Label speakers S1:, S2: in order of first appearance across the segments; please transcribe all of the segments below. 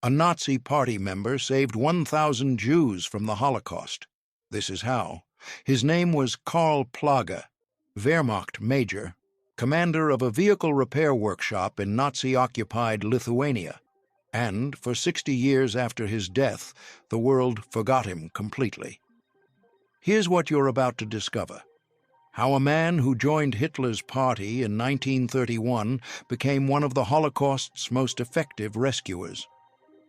S1: A Nazi party member saved 1,000 Jews from the Holocaust. This is how. His name was Karl Plagge, Wehrmacht Major, commander of a vehicle repair workshop in Nazi-occupied Lithuania. And for 60 years after his death, the world forgot him completely. Here's what you're about to discover. How a man who joined Hitler's party in 1931 became one of the Holocaust's most effective rescuers.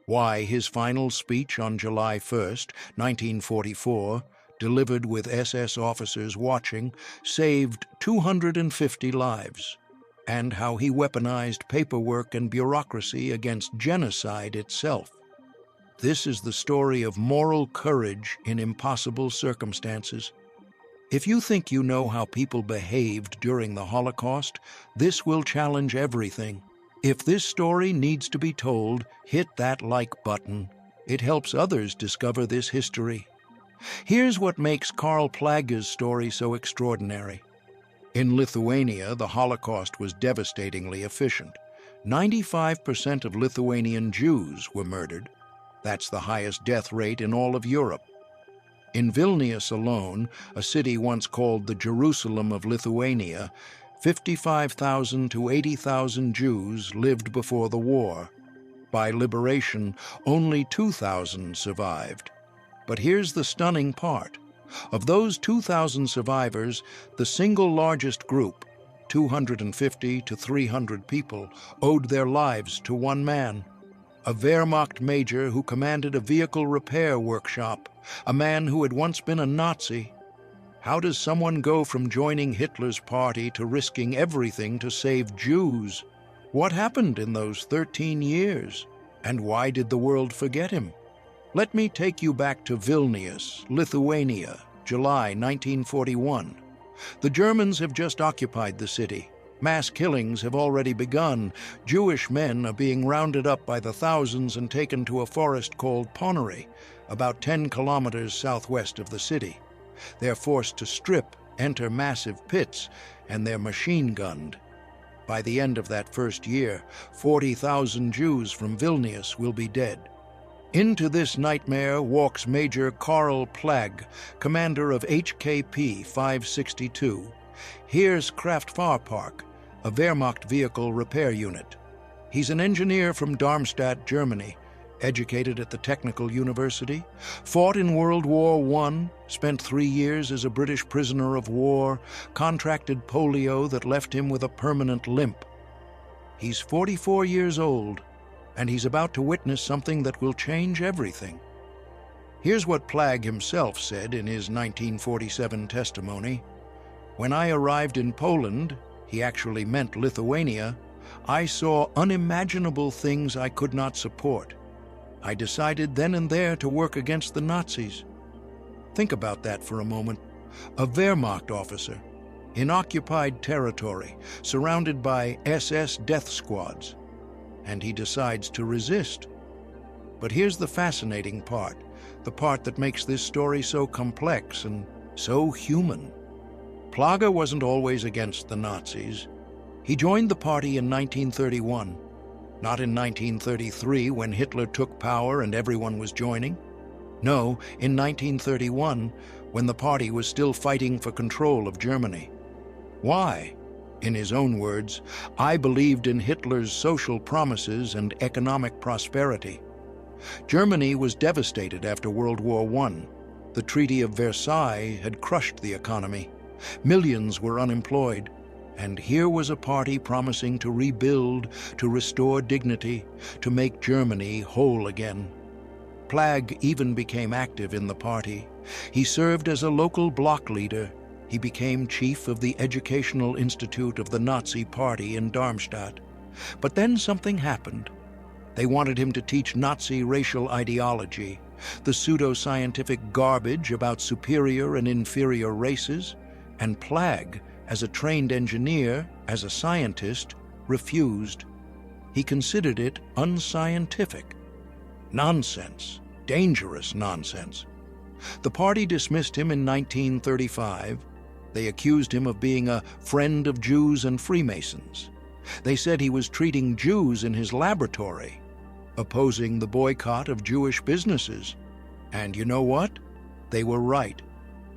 S1: Why his final speech on July 1st, 1944, delivered with SS officers watching, saved 250 lives, and how he weaponized paperwork and bureaucracy against genocide itself. This is the story of moral courage in impossible circumstances. If you think you know how people behaved during the Holocaust, this will challenge everything. If this story needs to be told, hit that like button. It helps others discover this history. Here's what makes Karl Plagge's story so extraordinary. In Lithuania, the Holocaust was devastatingly efficient. 95% of Lithuanian Jews were murdered. That's the highest death rate in all of Europe. In Vilnius alone, a city once called the Jerusalem of Lithuania, 55,000 to 80,000 Jews lived before the war. By liberation, only 2,000 survived. But here's the stunning part. Of those 2,000 survivors, the single largest group, 250 to 300 people, owed their lives to one man. A Wehrmacht Major who commanded a vehicle repair workshop, a man who had once been a Nazi. How does someone go from joining Hitler's party to risking everything to save Jews? What happened in those 13 years? And why did the world forget him? Let me take you back to Vilnius, Lithuania, July 1941. The Germans have just occupied the city. Mass killings have already begun. Jewish men are being rounded up by the thousands and taken to a forest called Ponery, about 10 kilometers southwest of the city. They're forced to strip, enter massive pits, and they're machine-gunned. By the end of that first year, 40,000 Jews from Vilnius will be dead. Into this nightmare walks Major Karl Plagge, commander of HKP 562. Here's Kraftfahrpark, a Wehrmacht vehicle repair unit. He's an engineer from Darmstadt, Germany, educated at the Technical University, fought in World War I, spent 3 years as a British prisoner of war, contracted polio that left him with a permanent limp. He's 44 years old, and he's about to witness something that will change everything. Here's what Plagge himself said in his 1947 testimony. When I arrived in Poland, he actually meant Lithuania, I saw unimaginable things I could not support. I decided then and there to work against the Nazis. Think about that for a moment. A Wehrmacht officer, in occupied territory, surrounded by SS death squads, and he decides to resist. But here's the fascinating part, the part that makes this story so complex and so human. Plagge wasn't always against the Nazis. He joined the party in 1931. Not in 1933, when Hitler took power and everyone was joining. No, in 1931, when the party was still fighting for control of Germany. Why? In his own words, I believed in Hitler's social promises and economic prosperity. Germany was devastated after World War I. The Treaty of Versailles had crushed the economy. Millions were unemployed. And here was a party promising to rebuild, to restore dignity, to make Germany whole again. Plagge even became active in the party. He served as a local bloc leader. He became chief of the Educational Institute of the Nazi Party in Darmstadt. But then something happened. They wanted him to teach Nazi racial ideology, the pseudo-scientific garbage about superior and inferior races, and Plagge, as a trained engineer, as a scientist, refused. He considered it unscientific. Nonsense, dangerous nonsense. The party dismissed him in 1935. They accused him of being a friend of Jews and Freemasons. They said he was treating Jews in his laboratory. opposing the boycott of Jewish businesses. And you know what? They were right.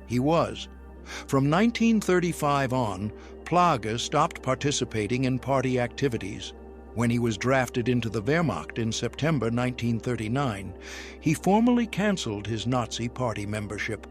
S1: He was. From 1935 on, Plagge stopped participating in party activities. When he was drafted into the Wehrmacht in September 1939, he formally canceled his Nazi party membership.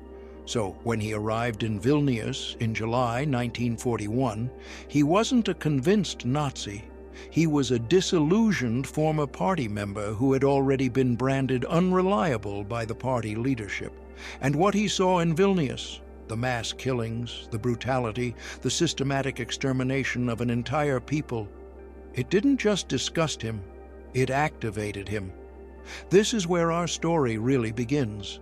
S1: So when he arrived in Vilnius in July 1941, he wasn't a convinced Nazi. He was a disillusioned former party member who had already been branded unreliable by the party leadership. And what he saw in Vilnius, the mass killings, the brutality, the systematic extermination of an entire people, it didn't just disgust him, it activated him. This is where our story really begins.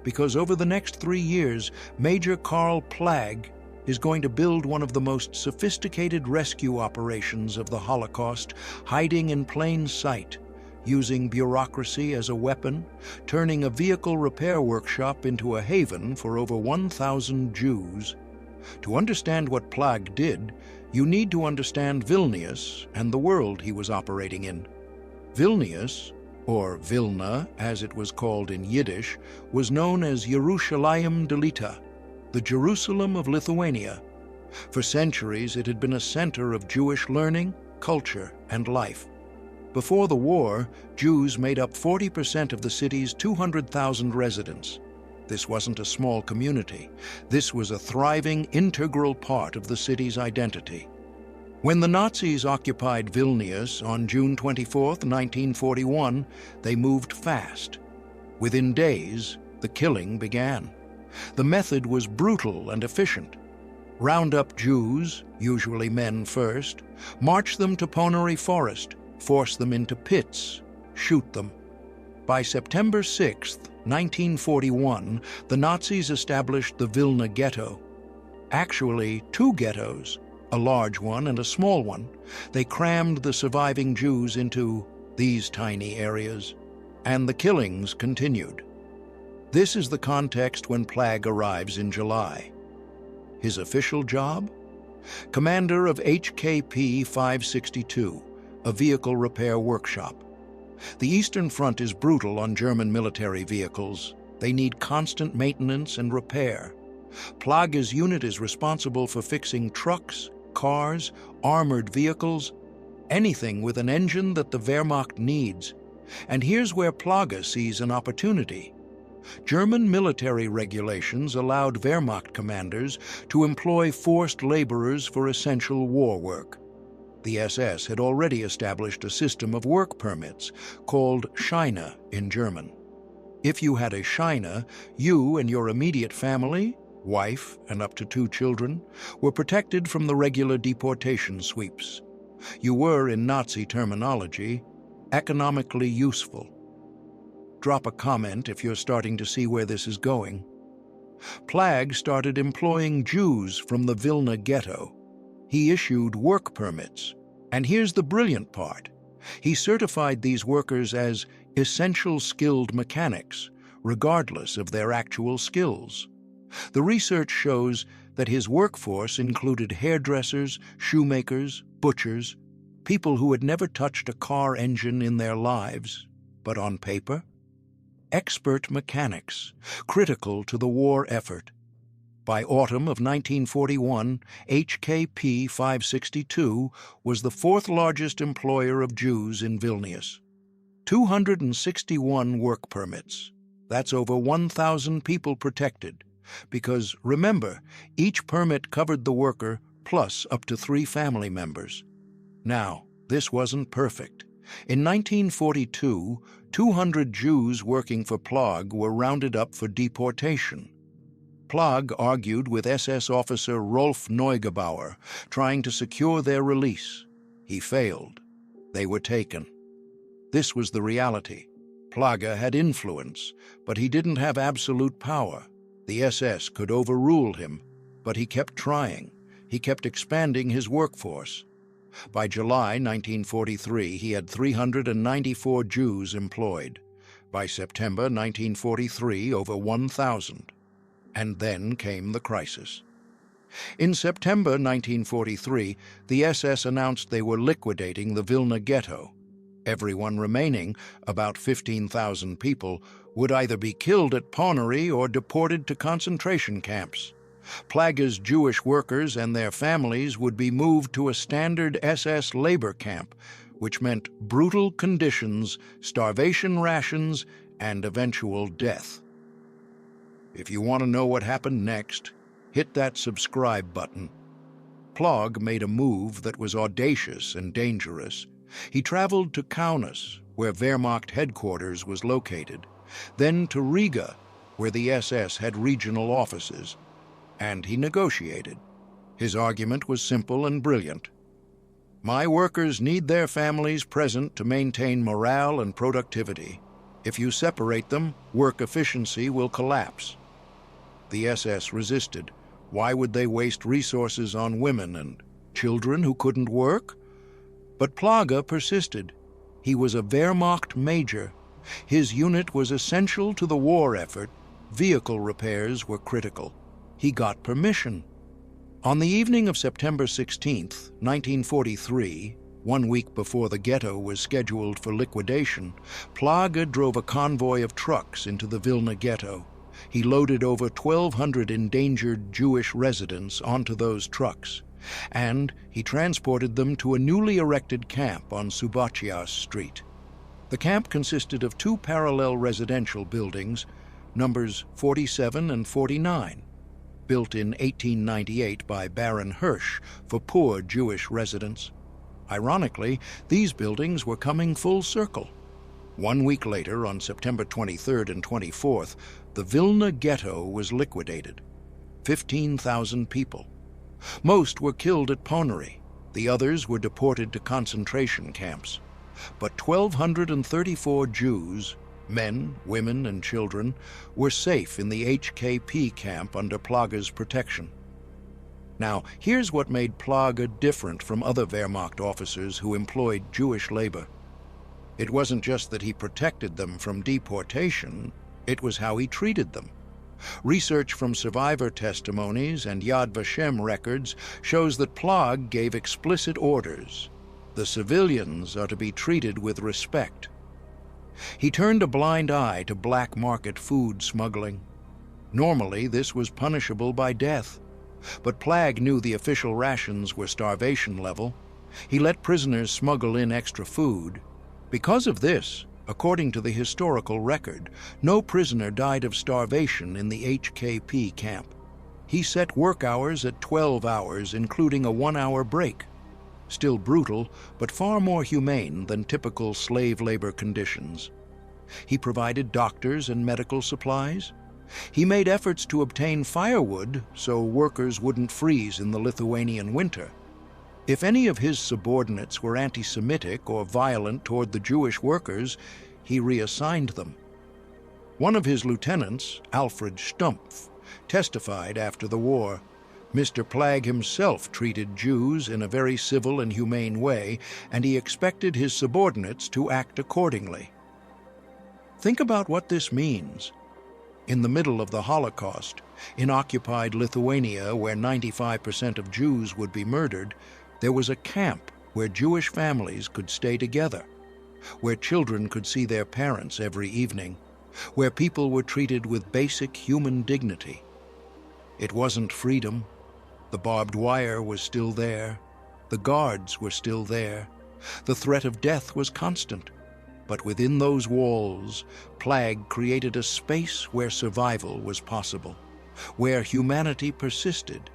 S1: Because over the next 3 years, Major Karl Plagge is going to build one of the most sophisticated rescue operations of the Holocaust, hiding in plain sight, using bureaucracy as a weapon, turning a vehicle repair workshop into a haven for over 1,000 Jews. To understand what Plagge did, you need to understand Vilnius and the world he was operating in. Vilnius, or Vilna as it was called in Yiddish, was known as Yerushalayim Delita, the Jerusalem of Lithuania. For centuries it had been a center of Jewish learning, culture, and life. Before the war, Jews made up 40% of the city's 200,000 residents. This wasn't a small community. This was a thriving, integral part of the city's identity. When the Nazis occupied Vilnius on June 24, 1941, they moved fast. Within days, the killing began. The method was brutal and efficient. Round up Jews, usually men first, march them to Ponary Forest, force them into pits, shoot them. By September 6, 1941, the Nazis established the Vilna Ghetto. Actually, 2 ghettos, a large one and a small one. They crammed the surviving Jews into these tiny areas, and the killings continued. This is the context when Plagge arrives in July. His official job? Commander of HKP 562, a vehicle repair workshop. The Eastern Front is brutal on German military vehicles. They need constant maintenance and repair. Plagge's unit is responsible for fixing trucks, cars, armored vehicles, anything with an engine that the Wehrmacht needs. And here's where Plagge sees an opportunity. German military regulations allowed Wehrmacht commanders to employ forced laborers for essential war work. The SS had already established a system of work permits, called Scheine in German. If you had a Scheine, you and your immediate family, wife and up to 2 children, were protected from the regular deportation sweeps. You were, in Nazi terminology, economically useful. Drop a comment if you're starting to see where this is going. Plagge started employing Jews from the Vilna Ghetto. He issued work permits. And here's the brilliant part. He certified these workers as essential skilled mechanics, regardless of their actual skills. The research shows that his workforce included hairdressers, shoemakers, butchers, people who had never touched a car engine in their lives, but on paper, expert mechanics, critical to the war effort. By autumn of 1941, HKP 562 was the 4th largest employer of Jews in Vilnius. 261 work permits. That's over 1,000 people protected. Because, remember, each permit covered the worker plus up to 3 family members. Now, this wasn't perfect. In 1942, 200 Jews working for Plagge were rounded up for deportation. Plagge argued with SS officer Rolf Neugebauer, trying to secure their release. He failed. They were taken. This was the reality. Plagge had influence, but he didn't have absolute power. The SS could overrule him, but he kept trying. He kept expanding his workforce. By July 1943, he had 394 Jews employed. By September 1943, over 1,000. And then came the crisis. In September 1943, the SS announced they were liquidating the Vilna Ghetto. Everyone remaining, about 15,000 people, would either be killed at Ponary or deported to concentration camps. Plagge's Jewish workers and their families would be moved to a standard SS labor camp, which meant brutal conditions, starvation rations, and eventual death. If you want to know what happened next, hit that subscribe button. Plagge made a move that was audacious and dangerous. He traveled to Kaunas, where Wehrmacht headquarters was located, then to Riga, where the SS had regional offices, and he negotiated. His argument was simple and brilliant. My workers need their families present to maintain morale and productivity. If you separate them, work efficiency will collapse. The SS resisted. Why would they waste resources on women and children who couldn't work? But Plagge persisted. He was a Wehrmacht Major. His unit was essential to the war effort. Vehicle repairs were critical. He got permission. On the evening of September 16, 1943, 1 week before the ghetto was scheduled for liquidation, Plagge drove a convoy of trucks into the Vilna ghetto. He loaded over 1,200 endangered Jewish residents onto those trucks, and he transported them to a newly erected camp on Subotias Street. The camp consisted of 2 parallel residential buildings, numbers 47 and 49, built in 1898 by Baron Hirsch for poor Jewish residents. Ironically, these buildings were coming full circle. 1 week later, on September 23rd and 24th, the Vilna ghetto was liquidated. 15,000 people. Most were killed at Ponary. The others were deported to concentration camps. But 1,234 Jews, men, women, and children, were safe in the HKP camp under Plagge's protection. Now, here's what made Plagge different from other Wehrmacht officers who employed Jewish labor. It wasn't just that he protected them from deportation, it was how he treated them. Research from survivor testimonies and Yad Vashem records shows that Plagge gave explicit orders. The civilians are to be treated with respect. He turned a blind eye to black market food smuggling. Normally, this was punishable by death. But Plagge knew the official rations were starvation level. He let prisoners smuggle in extra food. Because of this, according to the historical record, no prisoner died of starvation in the HKP camp. He set work hours at 12 hours, including a 1-hour break. Still brutal, but far more humane than typical slave labor conditions. He provided doctors and medical supplies. He made efforts to obtain firewood so workers wouldn't freeze in the Lithuanian winter. If any of his subordinates were anti-Semitic or violent toward the Jewish workers, he reassigned them. One of his lieutenants, Alfred Stumpf, testified after the war. Mr. Plagge himself treated Jews in a very civil and humane way, and he expected his subordinates to act accordingly. Think about what this means. In the middle of the Holocaust, in occupied Lithuania, where 95% of Jews would be murdered, there was a camp where Jewish families could stay together, where children could see their parents every evening, where people were treated with basic human dignity. It wasn't freedom. The barbed wire was still there. The guards were still there. The threat of death was constant. But within those walls, Plagge created a space where survival was possible, where humanity persisted,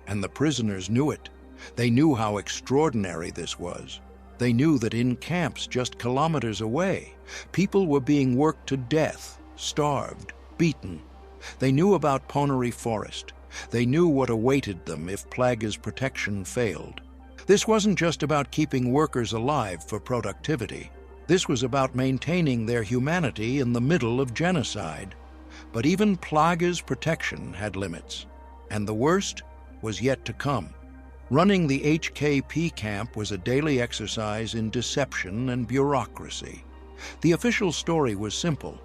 S1: and the prisoners knew it. They knew how extraordinary this was. They knew that in camps just kilometers away, people were being worked to death, starved, beaten. They knew about Ponary Forest. They knew what awaited them if Plagge's protection failed. This wasn't just about keeping workers alive for productivity. This was about maintaining their humanity in the middle of genocide. But even Plagge's protection had limits, and the worst was yet to come. Running the HKP camp was a daily exercise in deception and bureaucracy. The official story was simple.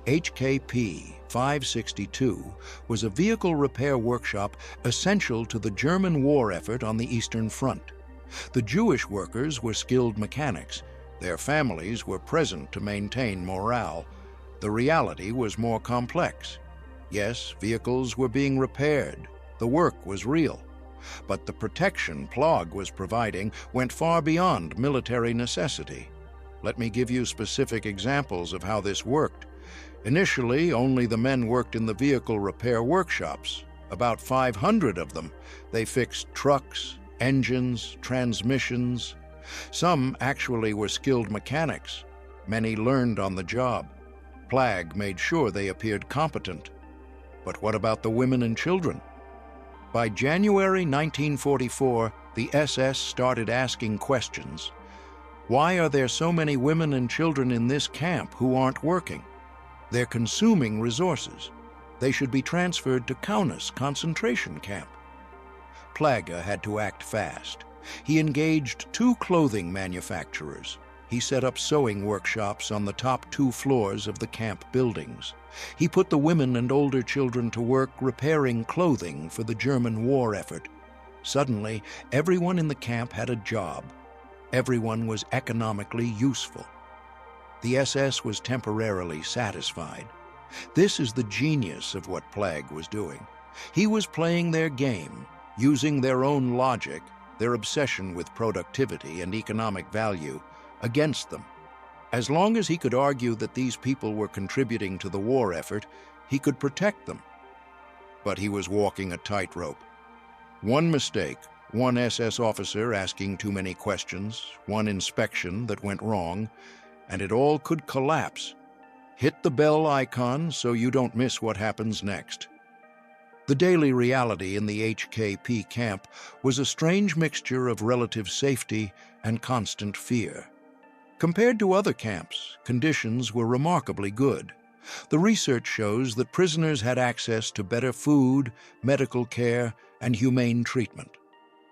S1: HKP 562 was a vehicle repair workshop essential to the German war effort on the Eastern Front. The Jewish workers were skilled mechanics. Their families were present to maintain morale. The reality was more complex. Yes, vehicles were being repaired. The work was real. But the protection Plagge was providing went far beyond military necessity. Let me give you specific examples of how this worked. Initially, only the men worked in the vehicle repair workshops. About 500 of them. They fixed trucks, engines, transmissions. Some actually were skilled mechanics. Many learned on the job. Plagge made sure they appeared competent. But what about the women and children? By January 1944, the SS started asking questions. Why are there so many women and children in this camp who aren't working? They're consuming resources. They should be transferred to Kaunas concentration camp. Plagge had to act fast. He engaged 2 clothing manufacturers. He set up sewing workshops on the top 2 floors of the camp buildings. He put the women and older children to work repairing clothing for the German war effort. Suddenly, everyone in the camp had a job. Everyone was economically useful. The SS was temporarily satisfied. This is the genius of what Plagge was doing. He was playing their game, using their own logic, their obsession with productivity and economic value, against them. As long as he could argue that these people were contributing to the war effort, he could protect them. But he was walking a tightrope. One mistake, one SS officer asking too many questions, one inspection that went wrong, and it all could collapse. Hit the bell icon so you don't miss what happens next. The daily reality in the HKP camp was a strange mixture of relative safety and constant fear. Compared to other camps, conditions were remarkably good. The research shows that prisoners had access to better food, medical care, and humane treatment.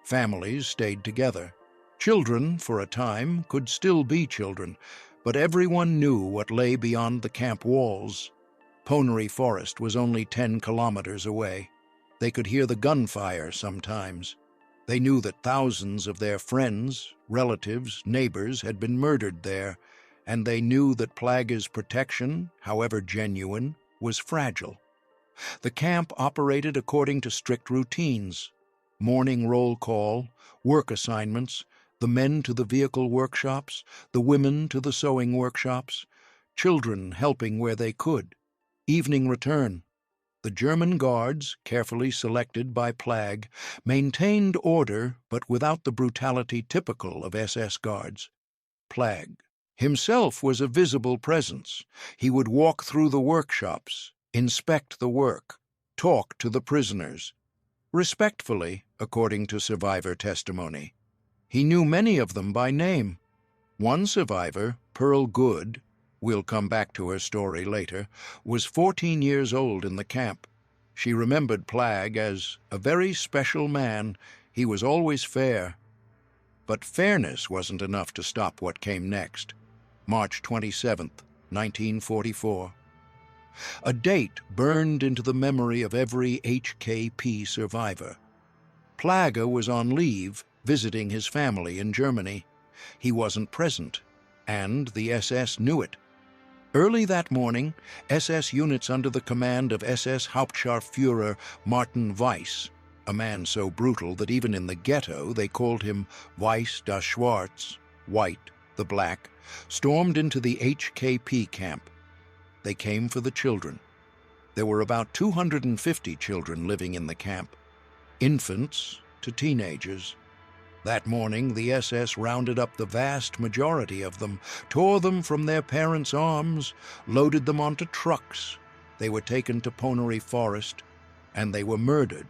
S1: Families stayed together. Children, for a time, could still be children, but everyone knew what lay beyond the camp walls. Ponary Forest was only 10 kilometers away. They could hear the gunfire sometimes. They knew that thousands of their friends, relatives, neighbors had been murdered there, and they knew that Plagge's protection, however genuine, was fragile. The camp operated according to strict routines: morning roll call, work assignments, the men to the vehicle workshops, the women to the sewing workshops, children helping where they could, evening return. The German guards, carefully selected by Plagge, maintained order but without the brutality typical of SS guards. Plagge himself was a visible presence. He would walk through the workshops, inspect the work, talk to the prisoners. Respectfully, according to survivor testimony. He knew many of them by name. One survivor, Pearl Good, we'll come back to her story later, was 14 years old in the camp. She remembered Plagge as a very special man. He was always fair. But fairness wasn't enough to stop what came next. March 27th, 1944. A date burned into the memory of every HKP survivor. Plagge was on leave, visiting his family in Germany. He wasn't present, and the SS knew it. Early that morning, SS units under the command of SS Hauptscharführer Martin Weiss, a man so brutal that even in the ghetto they called him Weiss das Schwarz, White, the Black, stormed into the HKP camp. They came for the children. There were about 250 children living in the camp, infants to teenagers. That morning, the SS rounded up the vast majority of them, tore them from their parents' arms, loaded them onto trucks. They were taken to Ponary Forest, and they were murdered.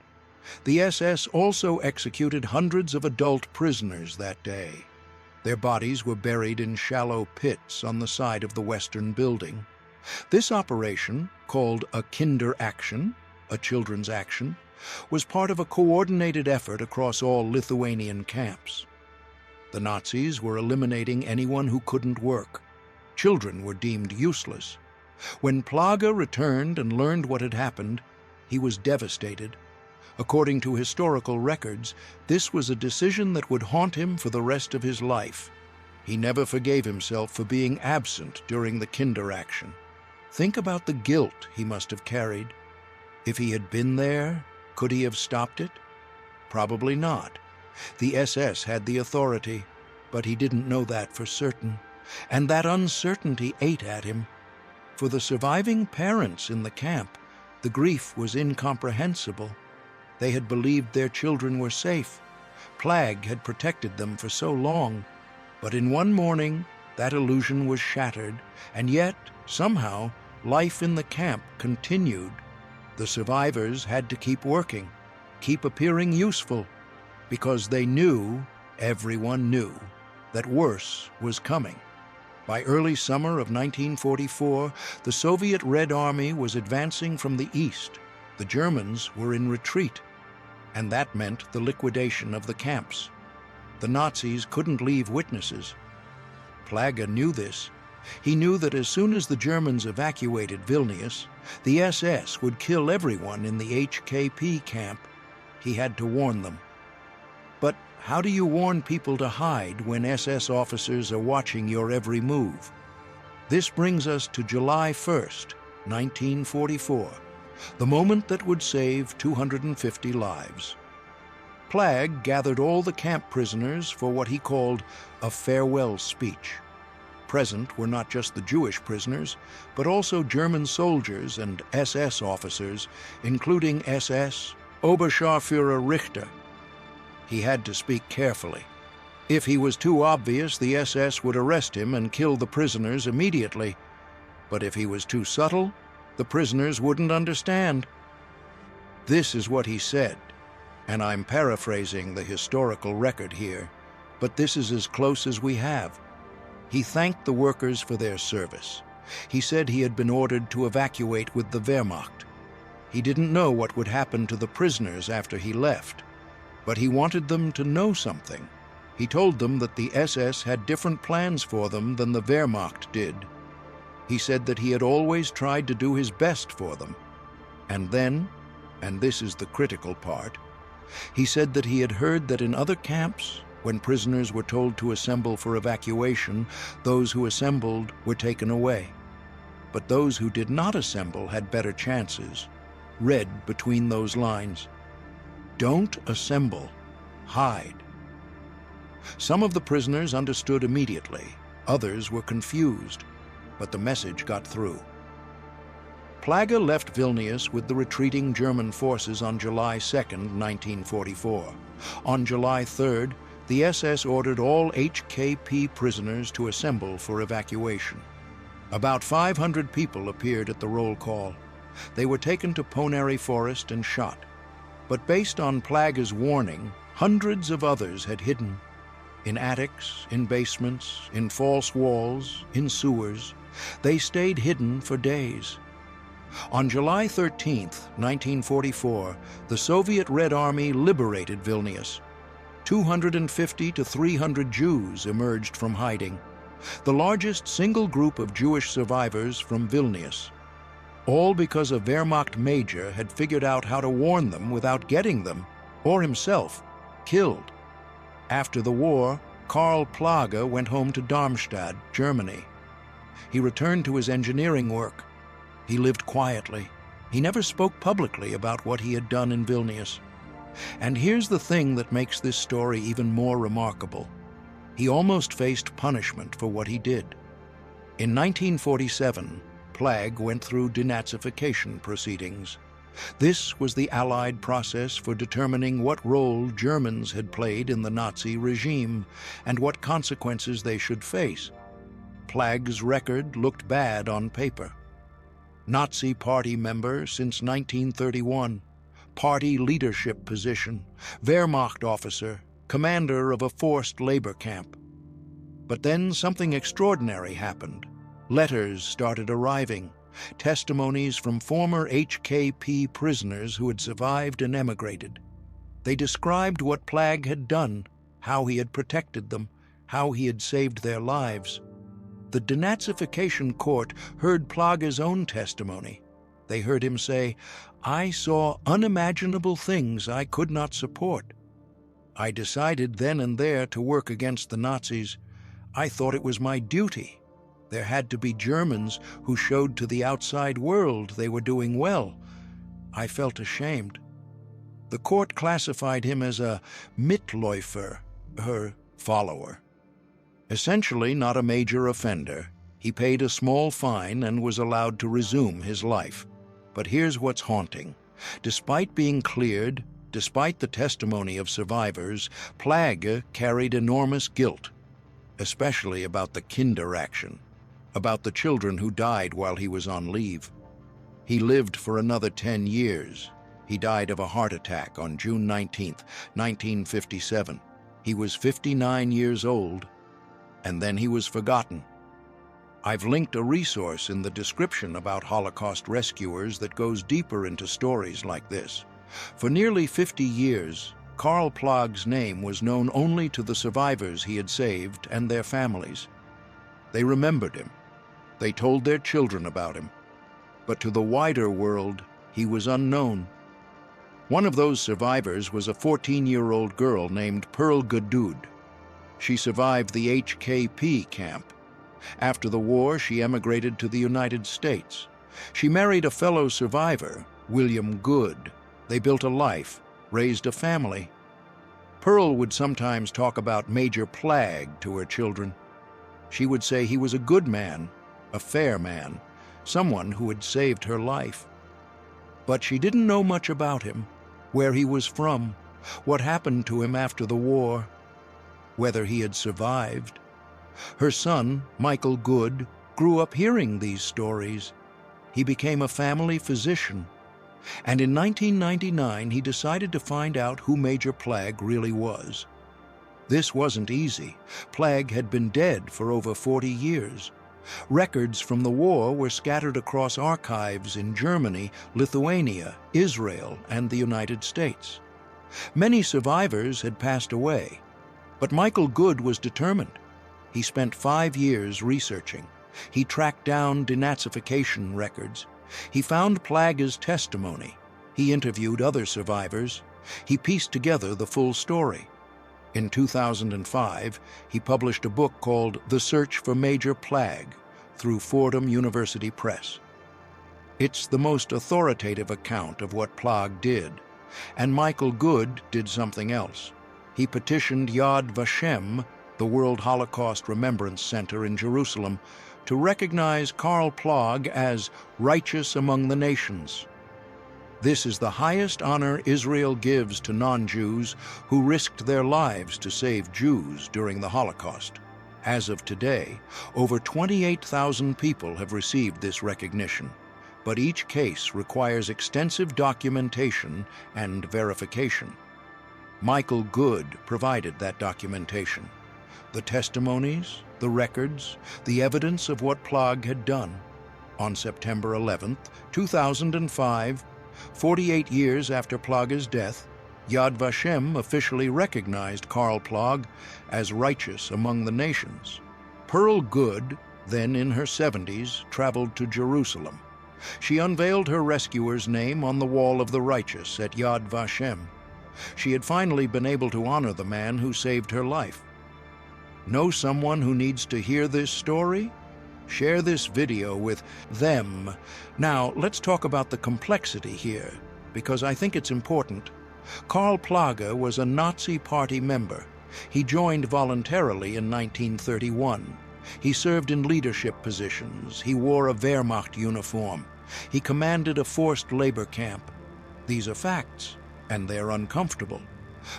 S1: The SS also executed hundreds of adult prisoners that day. Their bodies were buried in shallow pits on the side of the western building. This operation, called a Kinderaction, a children's action, was part of a coordinated effort across all Lithuanian camps. The Nazis were eliminating anyone who couldn't work. Children were deemed useless. When Plagge returned and learned what had happened, he was devastated. According to historical records, this was a decision that would haunt him for the rest of his life. He never forgave himself for being absent during the Kinder action. Think about the guilt he must have carried. If he had been there, could he have stopped it? Probably not. The SS had the authority, but he didn't know that for certain, and that uncertainty ate at him. For the surviving parents in the camp, the grief was incomprehensible. They had believed their children were safe. Plagge had protected them for so long, but in one morning that illusion was shattered, and yet, somehow, life in the camp continued. The survivors had to keep working, keep appearing useful, because they knew, everyone knew, that worse was coming. By early summer of 1944, the Soviet Red Army was advancing from the east. The Germans were in retreat, and that meant the liquidation of the camps. The Nazis couldn't leave witnesses. Plagge knew this. He knew that as soon as the Germans evacuated Vilnius, the SS would kill everyone in the HKP camp. He had to warn them. But how do you warn people to hide when SS officers are watching your every move? This brings us to July 1st, 1944, the moment that would save 250 lives. Plagge gathered all the camp prisoners for what he called a farewell speech. Present were not just the Jewish prisoners, but also German soldiers and SS officers, including SS Oberscharführer Richter. He had to speak carefully. If he was too obvious, the SS would arrest him and kill the prisoners immediately. But if he was too subtle, the prisoners wouldn't understand. This is what he said, and I'm paraphrasing the historical record here, but this is as close as we have. He thanked the workers for their service. He said he had been ordered to evacuate with the Wehrmacht. He didn't know what would happen to the prisoners after he left, but he wanted them to know something. He told them that the SS had different plans for them than the Wehrmacht did. He said that he had always tried to do his best for them. And then, and this is the critical part, he said that he had heard that in other camps, when prisoners were told to assemble for evacuation, those who assembled were taken away. But those who did not assemble had better chances. Read between those lines. Don't assemble. Hide. Some of the prisoners understood immediately. Others were confused, but the message got through. Plagge left Vilnius with the retreating German forces on July 2, 1944. On July 3rd, the SS ordered all HKP prisoners to assemble for evacuation. About 500 people appeared at the roll call. They were taken to Ponary Forest and shot. But based on Plagge's warning, hundreds of others had hidden. In attics, in basements, in false walls, in sewers. They stayed hidden for days. On July 13, 1944, the Soviet Red Army liberated Vilnius. 250 to 300 Jews emerged from hiding, the largest single group of Jewish survivors from Vilnius. All because a Wehrmacht Major had figured out how to warn them without getting them, or himself, killed. After the war, Karl Plagge went home to Darmstadt, Germany. He returned to his engineering work. He lived quietly. He never spoke publicly about what he had done in Vilnius. And here's the thing that makes this story even more remarkable. He almost faced punishment for what he did. In 1947, Plagge went through denazification proceedings. This was the Allied process for determining what role Germans had played in the Nazi regime and what consequences they should face. Plagge's record looked bad on paper. Nazi party member since 1931, party leadership position, Wehrmacht officer, commander of a forced labor camp. But then something extraordinary happened. Letters started arriving, testimonies from former HKP prisoners who had survived and emigrated. They described what Plagge had done, how he had protected them, how he had saved their lives. The denazification court heard Plagge's own testimony. They heard him say, "I saw unimaginable things I could not support. I decided then and there to work against the Nazis. I thought it was my duty. There had to be Germans who showed to the outside world they were doing well. I felt ashamed. The court classified him as a Mitläufer, her follower. Essentially not a major offender. He paid a small fine and was allowed to resume his life. But here's what's haunting. Despite being cleared, despite the testimony of survivors, Plagge carried enormous guilt, especially about the Kinderaction, about the children who died while he was on leave. He lived for another 10 years. He died of a heart attack on June 19, 1957. He was 59 years old, and then he was forgotten. I've linked a resource in the description about Holocaust rescuers that goes deeper into stories like this. For nearly 50 years, Karl Plagge's name was known only to the survivors he had saved and their families. They remembered him. They told their children about him. But to the wider world, he was unknown. One of those survivors was a 14-year-old girl named Pearl Gadud. She survived the HKP camp. After the war, she emigrated to the United States. She married a fellow survivor, William Good. They built a life, raised a family. Pearl would sometimes talk about Major Plagge to her children. She would say he was a good man, a fair man, someone who had saved her life. But she didn't know much about him, where he was from, what happened to him after the war, whether he had survived. Her son, Michael Good, grew up hearing these stories. He became a family physician, and in 1999 he decided to find out who Major Plagge really was. This wasn't easy. Plagge had been dead for over 40 years. Records from the war were scattered across archives in Germany, Lithuania, Israel, and the United States. Many survivors had passed away, but Michael Good was determined. He spent 5 years researching. He tracked down denazification records. He found Plagge's testimony. He interviewed other survivors. He pieced together the full story. In 2005, he published a book called The Search for Major Plagge through Fordham University Press. It's the most authoritative account of what Plagge did, and Michael Good did something else. He petitioned Yad Vashem, the World Holocaust Remembrance Center in Jerusalem, to recognize Karl Plagge as righteous among the nations. This is the highest honor Israel gives to non-Jews who risked their lives to save Jews during the Holocaust. As of today, over 28,000 people have received this recognition, but each case requires extensive documentation and verification. Michael Good provided that documentation. The testimonies, the records, the evidence of what Plagge had done. On September 11, 2005, 48 years after Plagge's death, Yad Vashem officially recognized Karl Plagge as righteous among the nations. Pearl Good, then in her 70s, traveled to Jerusalem. She unveiled her rescuer's name on the Wall of the Righteous at Yad Vashem. She had finally been able to honor the man who saved her life. Know someone who needs to hear this story? Share this video with them. Now, let's talk about the complexity here, because I think it's important. Karl Plagge was a Nazi Party member. He joined voluntarily in 1931. He served in leadership positions. He wore a Wehrmacht uniform. He commanded a forced labor camp. These are facts, and they're uncomfortable.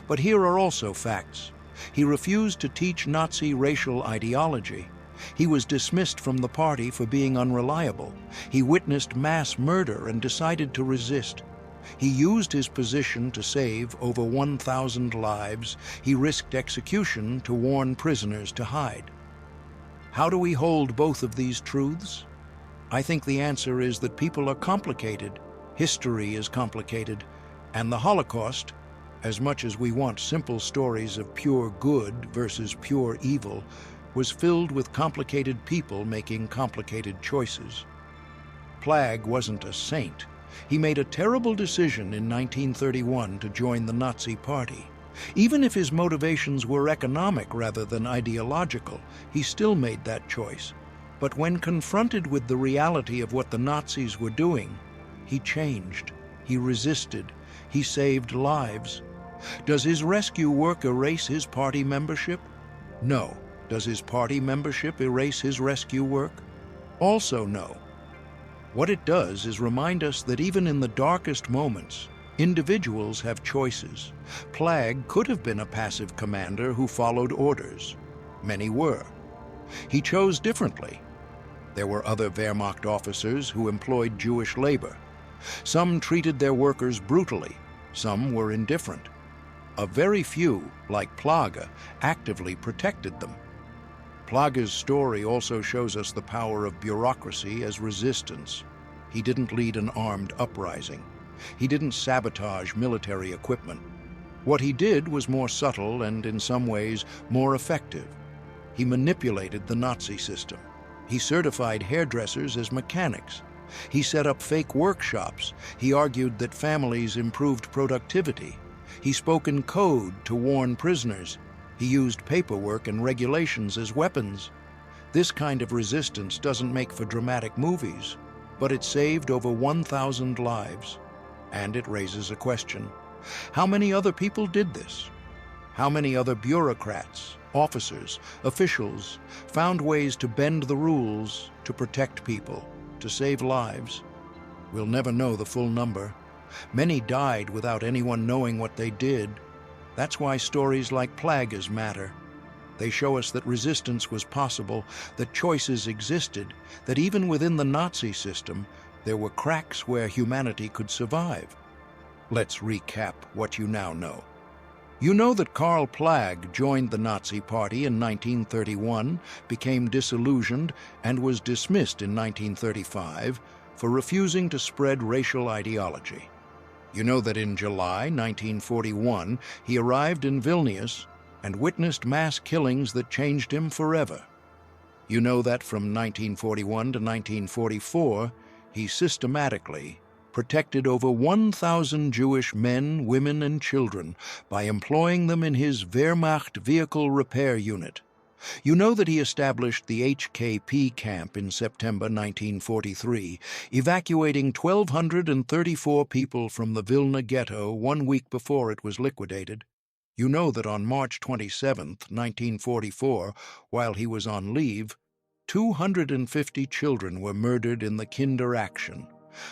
S1: But here are also facts. He refused to teach Nazi racial ideology. He was dismissed from the party for being unreliable. He witnessed mass murder and decided to resist. He used his position to save over 1,000 lives. He risked execution to warn prisoners to hide. How do we hold both of these truths? I think the answer is that people are complicated, history is complicated, and the Holocaust, as much as we want simple stories of pure good versus pure evil, was filled with complicated people making complicated choices. Plagge wasn't a saint. He made a terrible decision in 1931 to join the Nazi Party. Even if his motivations were economic rather than ideological, he still made that choice. But when confronted with the reality of what the Nazis were doing, he changed, he resisted, he saved lives. Does his rescue work erase his party membership? No. Does his party membership erase his rescue work? Also no. What it does is remind us that even in the darkest moments, individuals have choices. Plagge could have been a passive commander who followed orders. Many were. He chose differently. There were other Wehrmacht officers who employed Jewish labor. Some treated their workers brutally. Some were indifferent. A very few, like Plagge, actively protected them. Plagge's story also shows us the power of bureaucracy as resistance. He didn't lead an armed uprising. He didn't sabotage military equipment. What he did was more subtle and, in some ways, more effective. He manipulated the Nazi system. He certified hairdressers as mechanics. He set up fake workshops. He argued that families improved productivity. He spoke in code to warn prisoners. He used paperwork and regulations as weapons. This kind of resistance doesn't make for dramatic movies, but it saved over 1,000 lives. And it raises a question. How many other people did this? How many other bureaucrats, officers, officials found ways to bend the rules, to protect people, to save lives? We'll never know the full number. Many died without anyone knowing what they did. That's why stories like Plagge's matter. They show us that resistance was possible, that choices existed, that even within the Nazi system, there were cracks where humanity could survive. Let's recap what you now know. You know that Karl Plagge joined the Nazi Party in 1931, became disillusioned, and was dismissed in 1935 for refusing to spread racial ideology. You know that in July 1941, he arrived in Vilnius and witnessed mass killings that changed him forever. You know that from 1941 to 1944, he systematically protected over 1,000 Jewish men, women, and children by employing them in his Wehrmacht Vehicle Repair Unit. You know that he established the HKP camp in September 1943, evacuating 1,234 people from the Vilna ghetto 1 week before it was liquidated. You know that on March 27, 1944, while he was on leave, 250 children were murdered in the Kinder Action,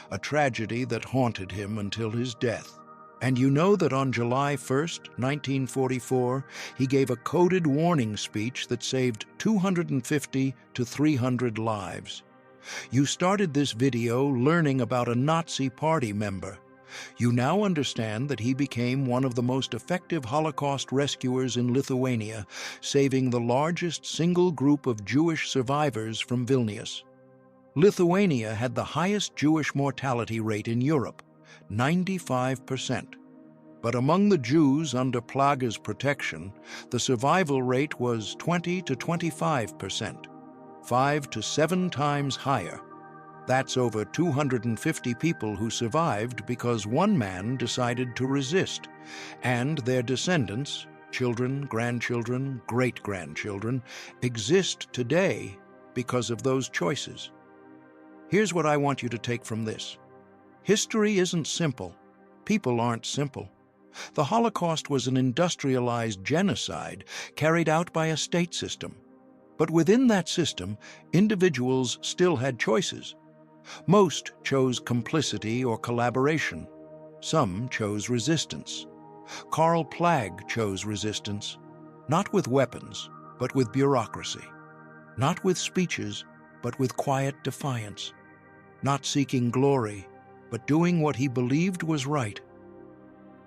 S1: a tragedy that haunted him until his death. And you know that on July 1, 1944, he gave a coded warning speech that saved 250 to 300 lives. You started this video learning about a Nazi party member. You now understand that he became one of the most effective Holocaust rescuers in Lithuania, saving the largest single group of Jewish survivors from Vilnius. Lithuania had the highest Jewish mortality rate in Europe, 95%. But among the Jews under Plagge's protection, the survival rate was 20 to 25%, 5 to 7 times higher. That's over 250 people who survived because one man decided to resist, and their descendants, children, grandchildren, great-grandchildren, exist today because of those choices. Here's what I want you to take from this. History isn't simple. People aren't simple. The Holocaust was an industrialized genocide carried out by a state system. But within that system, individuals still had choices. Most chose complicity or collaboration. Some chose resistance. Karl Plagge chose resistance, not with weapons, but with bureaucracy. Not with speeches, but with quiet defiance. Not seeking glory, but doing what he believed was right.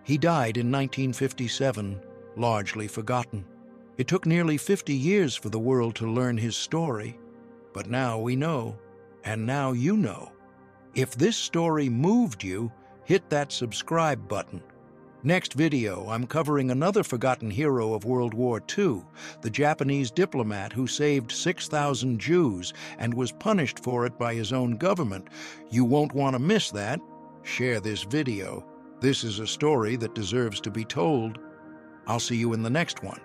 S1: He died in 1957, largely forgotten. It took nearly 50 years for the world to learn his story, but now we know, and now you know. If this story moved you, hit that subscribe button. Next video, I'm covering another forgotten hero of World War II, the Japanese diplomat who saved 6,000 Jews and was punished for it by his own government. You won't want to miss that. Share this video. This is a story that deserves to be told. I'll see you in the next one.